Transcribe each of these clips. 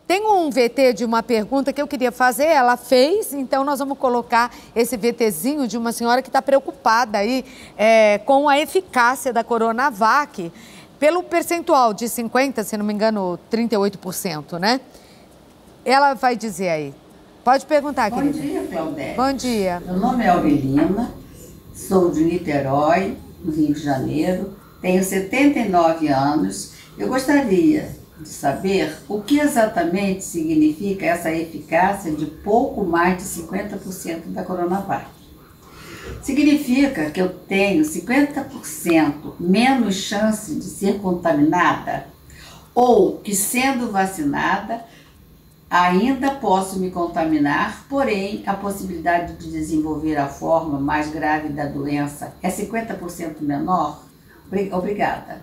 Tem um VT de uma pergunta que eu queria fazer, ela fez, então nós vamos colocar esse VTzinho de uma senhora que está preocupada aí com a eficácia da Coronavac, pelo percentual de 50%, se não me engano, 38%, né? Ela vai dizer aí. Pode perguntar, querida. Bom dia, Claudete. Bom dia. Meu nome é Aurelina, sou de Niterói, no Rio de Janeiro, tenho 79 anos. Eu gostaria de saber o que exatamente significa essa eficácia de pouco mais de 50% da Coronavac. Significa que eu tenho 50% menos chance de ser contaminada ou que, sendo vacinada, ainda posso me contaminar, porém a possibilidade de desenvolver a forma mais grave da doença é 50% menor? Obrigada.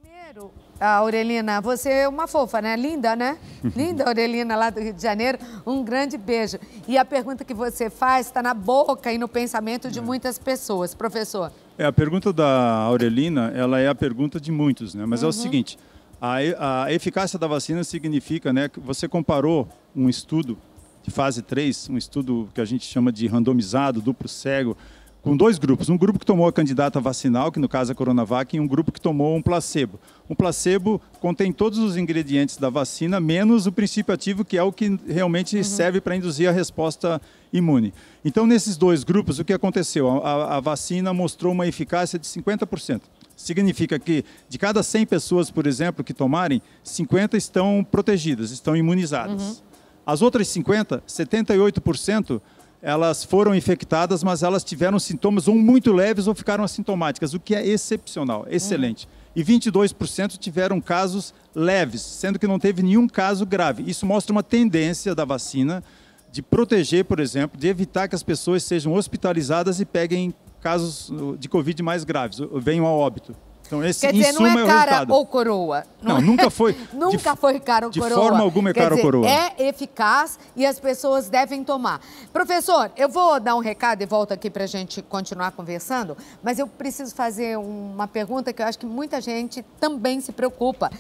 Primeiro, Aurelina, você é uma fofa, né? Linda, né? Linda, Aurelina, lá do Rio de Janeiro. Um grande beijo. E a pergunta que você faz está na boca e no pensamento de muitas pessoas. Professor. A pergunta da Aurelina, ela é a pergunta de muitos, né? Mas é o seguinte, a eficácia da vacina significa, né, que você comparou um estudo de fase 3, um estudo que a gente chama de randomizado, duplo cego, com dois grupos. Um grupo que tomou a candidata vacinal, que no caso é a Coronavac, e um grupo que tomou um placebo. Um placebo contém todos os ingredientes da vacina, menos o princípio ativo, que é o que realmente serve para induzir a resposta imune. Então, nesses dois grupos, o que aconteceu? A vacina mostrou uma eficácia de 50%. Significa que de cada 100 pessoas, por exemplo, que tomarem, 50 estão protegidas, estão imunizadas. As outras 50, 78%, elas foram infectadas, mas elas tiveram sintomas ou muito leves ou ficaram assintomáticas, o que é excepcional, excelente. E 22% tiveram casos leves, sendo que não teve nenhum caso grave. Isso mostra uma tendência da vacina de proteger, por exemplo, de evitar que as pessoas sejam hospitalizadas e peguem casos de Covid mais graves, venham a óbito. Então, esse, quer dizer, não é cara ou coroa. Não, nunca foi. Nunca foi cara ou coroa. De forma alguma é cara ou coroa. É eficaz e as pessoas devem tomar. Professor, eu vou dar um recado e volto aqui para a gente continuar conversando, mas eu preciso fazer uma pergunta que eu acho que muita gente também se preocupa.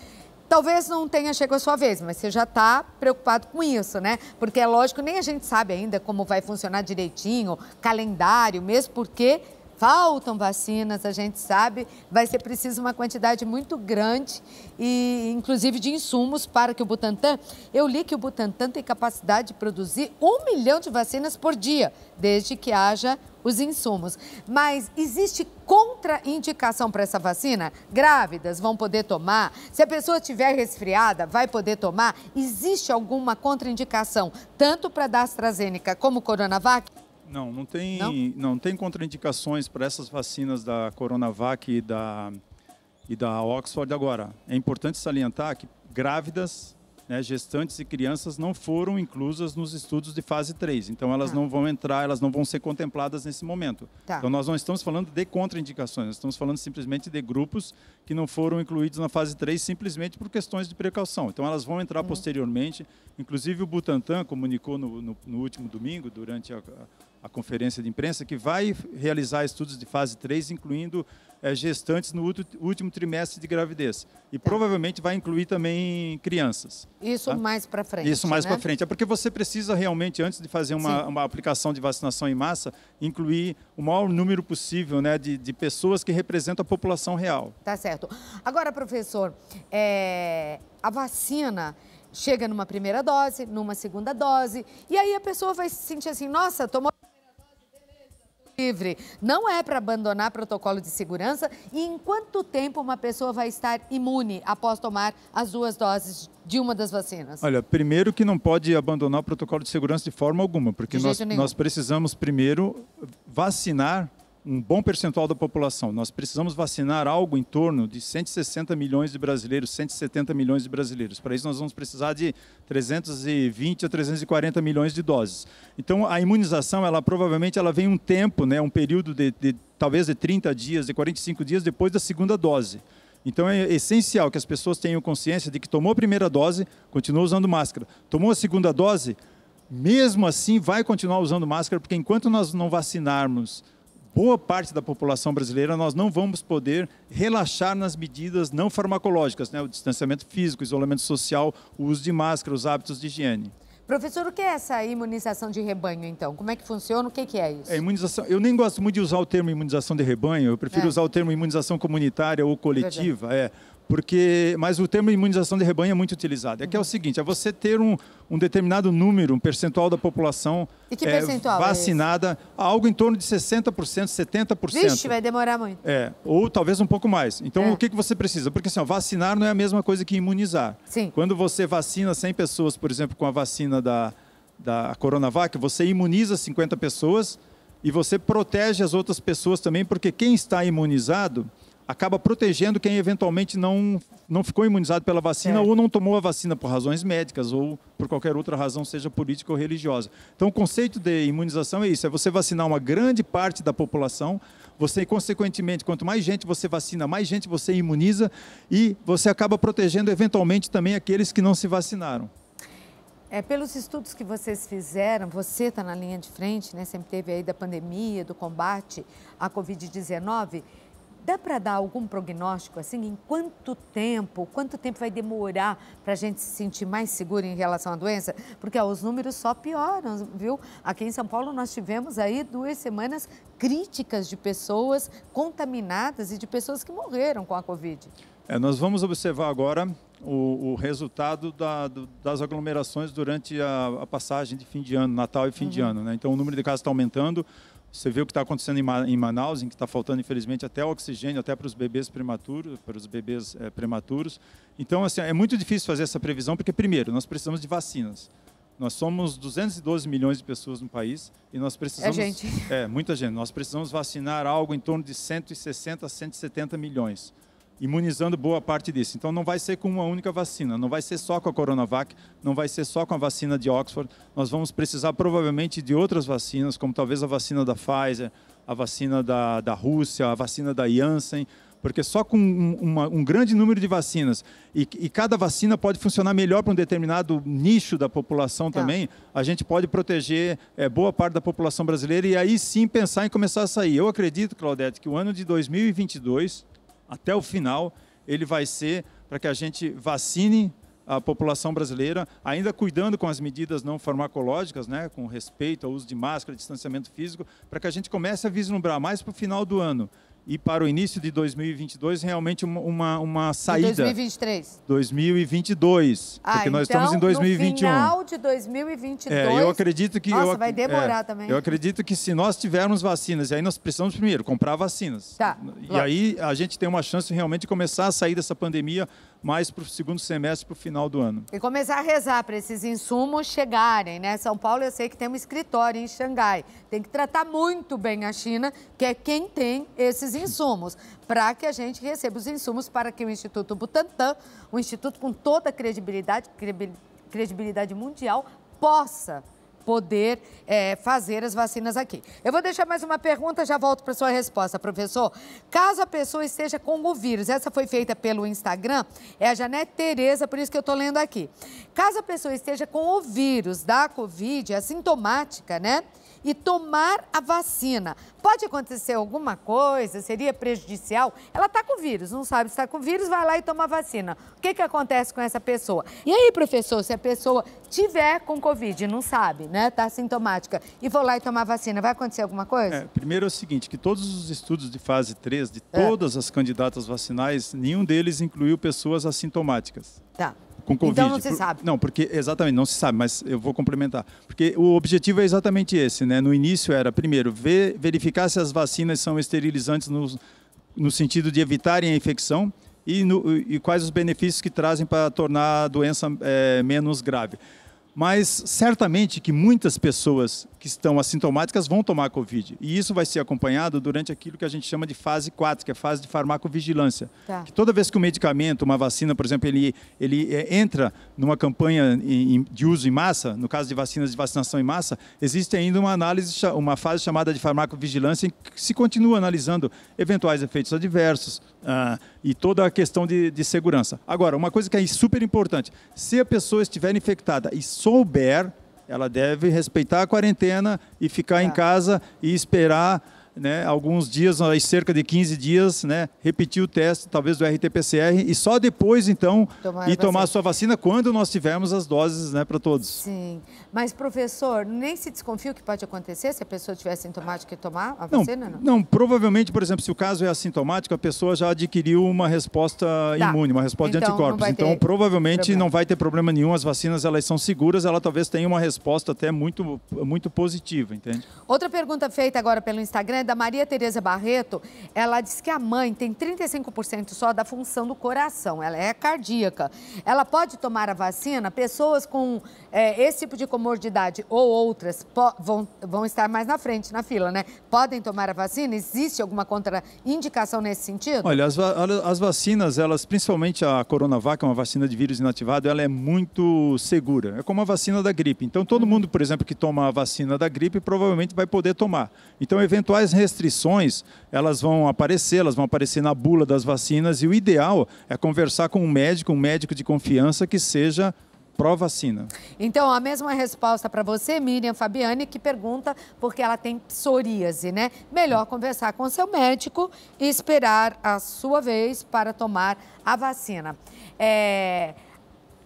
Talvez não tenha chegado a sua vez, mas você já está preocupado com isso, né? Porque é lógico, nem a gente sabe ainda como vai funcionar direitinho, calendário, mesmo porque faltam vacinas, a gente sabe, vai ser preciso uma quantidade muito grande, e inclusive de insumos para que o Butantan... Eu li que o Butantan tem capacidade de produzir 1 milhão de vacinas por dia, desde que haja os insumos. Mas existe contraindicação para essa vacina? Grávidas vão poder tomar? Se a pessoa estiver resfriada, vai poder tomar? Existe alguma contraindicação, tanto para a AstraZeneca como Coronavac? Não tem contraindicações para essas vacinas da Coronavac e da Oxford agora. É importante salientar que grávidas, né, gestantes e crianças não foram inclusas nos estudos de fase 3. Então, elas não vão entrar, elas não vão ser contempladas nesse momento. Então, nós não estamos falando de contraindicações, nós estamos falando simplesmente de grupos que não foram incluídos na fase 3 simplesmente por questões de precaução. Então, elas vão entrar posteriormente. Inclusive, o Butantan comunicou no último domingo, durante a conferência de imprensa, que vai realizar estudos de fase 3, incluindo gestantes no último trimestre de gravidez. E provavelmente vai incluir também crianças. Isso mais para frente. Isso mais para frente. É porque você precisa realmente, antes de fazer uma aplicação de vacinação em massa, incluir o maior número possível, né, de pessoas que representam a população real. Tá certo. Agora, professor, a vacina chega numa primeira dose, numa segunda dose, e aí a pessoa vai se sentir assim, nossa, tomou livre. Não é para abandonar protocolo de segurança. E em quanto tempo uma pessoa vai estar imune após tomar as 2 doses de uma das vacinas? Olha, primeiro que não pode abandonar o protocolo de segurança de forma alguma, porque nós precisamos primeiro vacinar um bom percentual da população. Nós precisamos vacinar algo em torno de 160 milhões de brasileiros, 170 milhões de brasileiros. Para isso, nós vamos precisar de 320 a 340 milhões de doses. Então, a imunização, provavelmente vem um tempo, né, um período talvez de 30 dias, de 45 dias depois da segunda dose. Então, é essencial que as pessoas tenham consciência de que tomou a primeira dose, continua usando máscara. Tomou a segunda dose, mesmo assim vai continuar usando máscara, porque enquanto nós não vacinarmos boa parte da população brasileira, nós não vamos poder relaxar nas medidas não farmacológicas, né? O distanciamento físico, o isolamento social, o uso de máscara, os hábitos de higiene. Professor, o que é essa imunização de rebanho, então? Como é que funciona? O que é isso? Imunização, eu nem gosto muito de usar o termo imunização de rebanho, eu prefiro usar o termo imunização comunitária ou coletiva, mas o termo imunização de rebanho é muito utilizado. Que é o seguinte, é você ter um determinado número, um percentual da população vacinada, algo em torno de 60%, 70%. Vixe, vai demorar muito. Ou talvez um pouco mais. Então, o que você precisa? Porque assim, vacinar não é a mesma coisa que imunizar. Sim. Quando você vacina 100 pessoas, por exemplo, com a vacina da Coronavac, você imuniza 50 pessoas e você protege as outras pessoas também, porque quem está imunizado acaba protegendo quem eventualmente não ficou imunizado pela vacina ou não tomou a vacina por razões médicas ou por qualquer outra razão, seja política ou religiosa. Então, o conceito de imunização é isso, é você vacinar uma grande parte da população, você, consequentemente, quanto mais gente você vacina, mais gente você imuniza e você acaba protegendo eventualmente também aqueles que não se vacinaram. Pelos estudos que vocês fizeram, você está na linha de frente, né? Sempre teve aí da pandemia, do combate à Covid-19, dá para dar algum prognóstico, assim, em quanto tempo vai demorar para a gente se sentir mais seguro em relação à doença? Porque os números só pioram, viu? Aqui em São Paulo nós tivemos aí 2 semanas críticas de pessoas contaminadas e de pessoas que morreram com a Covid. Nós vamos observar agora o resultado das aglomerações durante a passagem de fim de ano, Natal e fim de ano, né? Então o número de casos está aumentando. Você vê o que está acontecendo em Manaus, em que está faltando, infelizmente, até oxigênio, até para os bebês prematuros. Então, assim, é muito difícil fazer essa previsão, porque, primeiro, nós precisamos de vacinas. Nós somos 212 milhões de pessoas no país e nós precisamos... gente. Muita gente. Nós precisamos vacinar algo em torno de 160 a 170 milhões. Imunizando boa parte disso. Então, não vai ser com uma única vacina, não vai ser só com a Coronavac, não vai ser só com a vacina de Oxford. Nós vamos precisar, provavelmente, de outras vacinas, como talvez a vacina da Pfizer, a vacina da Rússia, a vacina da Janssen, porque só com um grande número de vacinas e cada vacina pode funcionar melhor para um determinado nicho da população também, a gente pode proteger boa parte da população brasileira e aí sim pensar em começar a sair. Eu acredito, Claudete, que o ano de 2022... até o final, ele vai ser para que a gente vacine a população brasileira, ainda cuidando com as medidas não farmacológicas, né, com respeito ao uso de máscara, distanciamento físico, para que a gente comece a vislumbrar mais para o final do ano e para o início de 2022, realmente uma saída. E 2023? 2022, porque nós estamos em 2021. No final de 2022... eu acredito que... Nossa, vai demorar também. Eu acredito que se nós tivermos vacinas, e aí nós precisamos primeiro comprar vacinas. E aí a gente tem uma chance realmente de começar a sair dessa pandemia mais para o segundo semestre, para o final do ano. E começar a rezar para esses insumos chegarem, né? São Paulo, eu sei que tem um escritório em Xangai. Tem que tratar muito bem a China, que é quem tem esses insumos, para que a gente receba os insumos para que o Instituto Butantan, um instituto com toda a credibilidade mundial, possa poder fazer as vacinas aqui. Eu vou deixar mais uma pergunta, já volto para a sua resposta, professor. Caso a pessoa esteja com o vírus, essa foi feita pelo Instagram, é a Janete Tereza, por isso que eu estou lendo aqui. Caso a pessoa esteja com o vírus da Covid, assintomática, né? E tomar a vacina, pode acontecer alguma coisa? Seria prejudicial? Ela está com vírus, não sabe se está com vírus, vai lá e toma a vacina. O que acontece com essa pessoa? E aí, professor, se a pessoa tiver com Covid, não sabe, né? Está assintomática, e for lá e tomar a vacina, vai acontecer alguma coisa? Primeiro é o seguinte, que todos os estudos de fase 3, de todas as candidatas vacinais, nenhum deles incluiu pessoas assintomáticas. Tá. Com Covid. Então não se sabe. Não, porque exatamente, não se sabe, mas eu vou complementar. Porque o objetivo é exatamente esse, né? No início era, primeiro, verificar se as vacinas são esterilizantes no sentido de evitarem a infecção e quais os benefícios que trazem para tornar a doença menos grave. Mas certamente que muitas pessoas que estão assintomáticas vão tomar Covid. E isso vai ser acompanhado durante aquilo que a gente chama de fase 4, que é a fase de farmacovigilância. Tá. Que toda vez que um medicamento, uma vacina, por exemplo, ele entra numa campanha de uso em massa, no caso de vacinas de vacinação em massa, existe ainda uma fase chamada de farmacovigilância em que se continua analisando eventuais efeitos adversos e toda a questão de segurança. Agora, uma coisa que é super importante, se a pessoa estiver infectada e souber, ela deve respeitar a quarentena e ficar em casa e esperar né, alguns dias, aí cerca de 15 dias, né, repetir o teste, talvez do RT-PCR, e só depois, então, tomar a sua vacina quando nós tivermos as doses, né, para todos. Sim. Mas, professor, nem se desconfia o que pode acontecer se a pessoa tiver assintomática e tomar a vacina? Não, provavelmente, por exemplo, se o caso é assintomático, a pessoa já adquiriu uma resposta imune, uma resposta de anticorpos. Então, provavelmente não vai ter problema nenhum, as vacinas elas são seguras, ela talvez tenha uma resposta até muito positiva, entende? Outra pergunta feita agora pelo Instagram é da Maria Tereza Barreto. Ela diz que a mãe tem 35% só da função do coração, ela é cardíaca. Ela pode tomar a vacina? Pessoas com esse tipo de comorbidade ou outras vão estar mais na frente, na fila, né? Podem tomar a vacina? Existe alguma contraindicação nesse sentido? Olha, as vacinas, elas, principalmente a Coronavac, uma vacina de vírus inativado, ela é muito segura. É como a vacina da gripe. Então, todo mundo, por exemplo, que toma a vacina da gripe, provavelmente vai poder tomar. Então, eventuais restrições, elas vão aparecer na bula das vacinas, e o ideal é conversar com um médico de confiança que seja pró-vacina. Então, a mesma resposta para você, Miriam Fabiani, que pergunta porque ela tem psoríase, né? Melhor conversar com o seu médico e esperar a sua vez para tomar a vacina.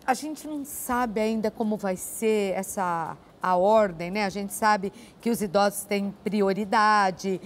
A gente não sabe ainda como vai ser a ordem, né? A gente sabe que os idosos têm prioridade,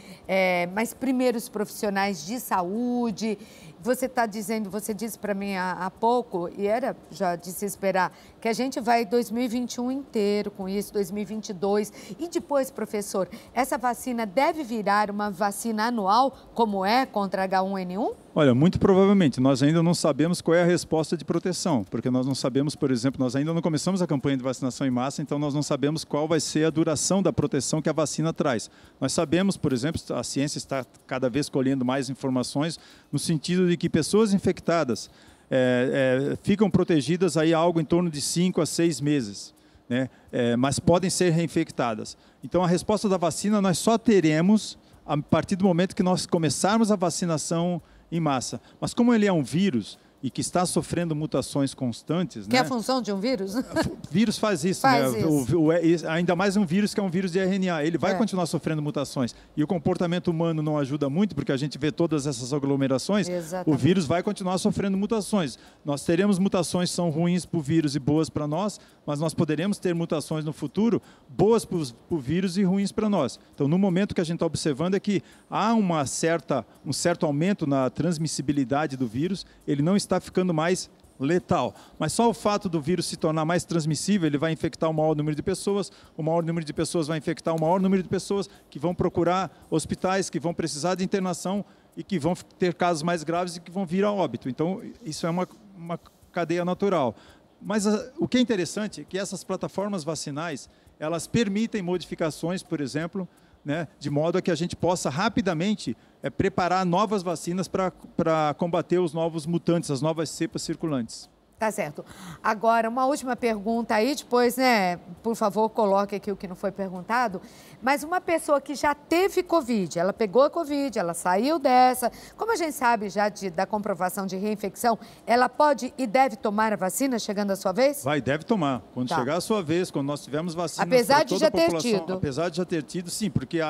mas primeiro os profissionais de saúde. Você disse para mim há pouco, e era já de se esperar, que a gente vai 2021 inteiro com isso, 2022. E depois, professor, essa vacina deve virar uma vacina anual, como é contra H1N1? Olha, muito provavelmente. Nós ainda não sabemos qual é a resposta de proteção, porque nós não sabemos, por exemplo, nós ainda não começamos a campanha de vacinação em massa, então nós não sabemos qual vai ser a duração da proteção que a vacina traz. Nós sabemos, por exemplo, a ciência está cada vez colhendo mais informações no sentido de que pessoas infectadas ficam protegidas aí algo em torno de 5 a 6 meses, né? Mas podem ser reinfectadas. Então, a resposta da vacina nós só teremos a partir do momento que nós começarmos a vacinação em massa. Mas como ele é um vírus e que está sofrendo mutações constantes... Que é a função de um vírus? O vírus faz isso, né? Ainda mais um vírus que é um vírus de RNA. Ele vai continuar sofrendo mutações. E o comportamento humano não ajuda muito, porque a gente vê todas essas aglomerações. Exatamente. O vírus vai continuar sofrendo mutações. Nós teremos mutações que são ruins para o vírus e boas para nós, mas nós poderemos ter mutações no futuro boas para o vírus e ruins para nós. Então, no momento que a gente está observando é que há um certo aumento na transmissibilidade do vírus, ele não está ficando mais letal. Mas só o fato do vírus se tornar mais transmissível, ele vai infectar o maior número de pessoas, o maior número de pessoas vai infectar o maior número de pessoas que vão procurar hospitais, que vão precisar de internação e que vão ter casos mais graves e que vão vir a óbito. Então, isso é uma cadeia natural. Mas o que é interessante é que essas plataformas vacinais, elas permitem modificações, por exemplo, né, de modo a que a gente possa rapidamente preparar novas vacinas para combater os novos mutantes, as novas cepas circulantes. Tá certo. Agora, uma última pergunta aí, depois, né, por favor, coloque aqui o que não foi perguntado, mas uma pessoa que já teve Covid, ela pegou a Covid, ela saiu dessa, como a gente sabe já da comprovação de reinfecção, ela pode e deve tomar a vacina chegando a sua vez? Deve tomar. Quando chegar a sua vez, quando nós tivermos vacina apesar de já ter tido. Apesar de já ter tido, sim, porque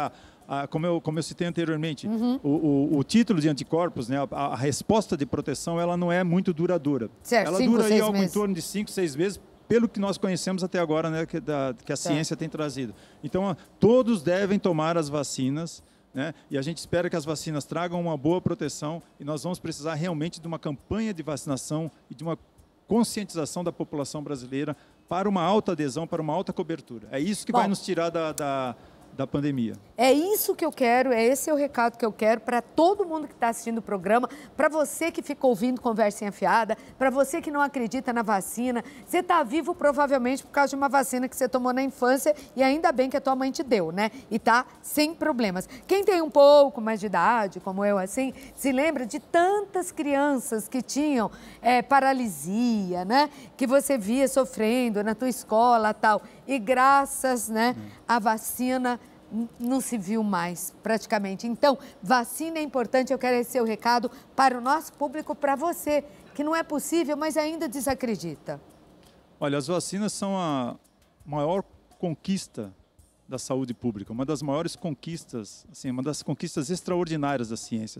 como eu citei anteriormente, o título de anticorpos, né, a resposta de proteção, ela não é muito duradoura. Certo, ela dura aí algo em torno de 5, 6 meses, pelo que nós conhecemos até agora, né, que a ciência tem trazido. Então, todos devem tomar as vacinas, né, e a gente espera que as vacinas tragam uma boa proteção e nós vamos precisar realmente de uma campanha de vacinação e de uma conscientização da população brasileira para uma alta adesão, para uma alta cobertura. É isso que vai nos tirar da pandemia. É isso que eu quero, esse é o recado que eu quero para todo mundo que está assistindo o programa, para você que fica ouvindo conversinha fiada, para você que não acredita na vacina. Você está vivo provavelmente por causa de uma vacina que você tomou na infância e ainda bem que a tua mãe te deu, né? E está sem problemas. Quem tem um pouco mais de idade, como eu assim, se lembra de tantas crianças que tinham paralisia, né? Que você via sofrendo na tua escola e tal. E graças, né, à vacina não se viu mais, praticamente. Então, vacina é importante, eu quero esse seu recado para o nosso público, para você, que não é possível, mas ainda desacredita. Olha, as vacinas são a maior conquista da saúde pública, uma das maiores conquistas, assim, uma das conquistas extraordinárias da ciência.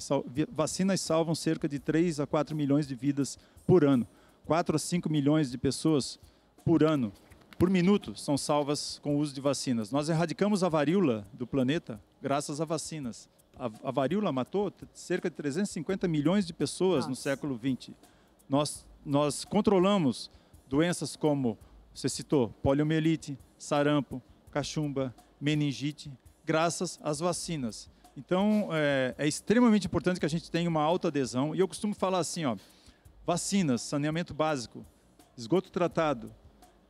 Vacinas salvam cerca de 3 a 4 milhões de vidas por ano. 4 a 5 milhões de pessoas por ano, por minuto, são salvas com o uso de vacinas. Nós erradicamos a varíola do planeta graças a vacinas. A varíola matou cerca de 350 milhões de pessoas no século XX. Nós controlamos doenças como, você citou, poliomielite, sarampo, cachumba, meningite, graças às vacinas. Então, é extremamente importante que a gente tenha uma alta adesão. E eu costumo falar assim, ó, vacinas, saneamento básico, esgoto tratado,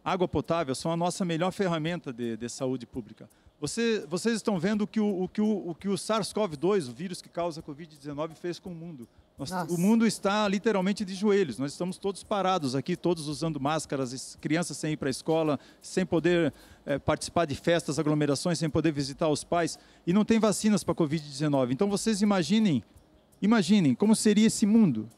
água potável são a nossa melhor ferramenta de saúde pública. Vocês estão vendo o que o SARS-CoV-2, o vírus que causa a Covid-19, fez com o mundo. O mundo está literalmente de joelhos. Nós estamos todos parados aqui, todos usando máscaras, crianças sem ir para a escola, sem poder participar de festas, aglomerações, sem poder visitar os pais. E não tem vacinas para a Covid-19. Então vocês imaginem como seria esse mundo.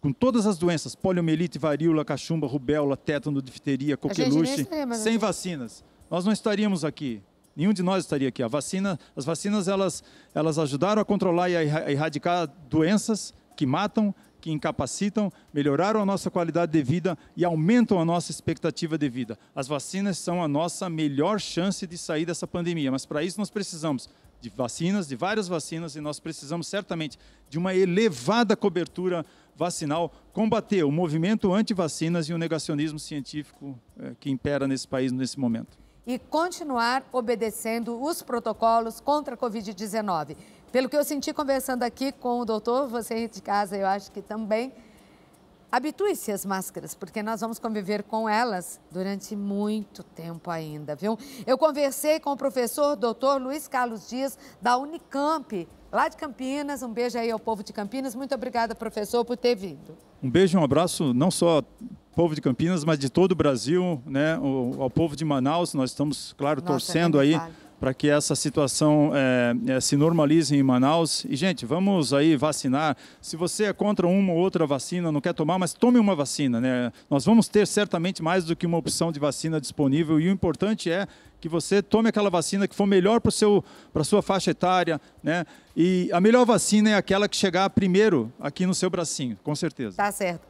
Com todas as doenças, poliomielite, varíola, cachumba, rubéola, tétano, difteria, coqueluche, sem vacinas. Nós não estaríamos aqui. Nenhum de nós estaria aqui. As vacinas, elas ajudaram a controlar e a erradicar doenças que matam, que incapacitam, melhoraram a nossa qualidade de vida e aumentam a nossa expectativa de vida. As vacinas são a nossa melhor chance de sair dessa pandemia, mas para isso nós precisamos de vacinas, de várias vacinas, e nós precisamos certamente de uma elevada cobertura vacinal, combater o movimento anti-vacinas e o negacionismo científico que impera nesse país nesse momento. E continuar obedecendo os protocolos contra a Covid-19. Pelo que eu senti conversando aqui com o doutor, você de casa, eu acho que também, habitue-se às máscaras, porque nós vamos conviver com elas durante muito tempo ainda, viu? Eu conversei com o professor doutor Luiz Carlos Dias, da Unicamp, lá de Campinas. Um beijo aí ao povo de Campinas. Muito obrigada, professor, por ter vindo. Um beijo e um abraço, não só ao povo de Campinas, mas de todo o Brasil, né? Ao povo de Manaus. Nós estamos, claro, torcendo aí para que essa situação se normalize em Manaus. E, gente, vamos aí vacinar. Se você é contra uma ou outra vacina, não quer tomar, mas tome uma vacina, né? Nós vamos ter certamente mais do que uma opção de vacina disponível, e o importante é que você tome aquela vacina que for melhor para a sua faixa etária, né? E a melhor vacina é aquela que chegar primeiro aqui no seu bracinho, com certeza. Tá certo.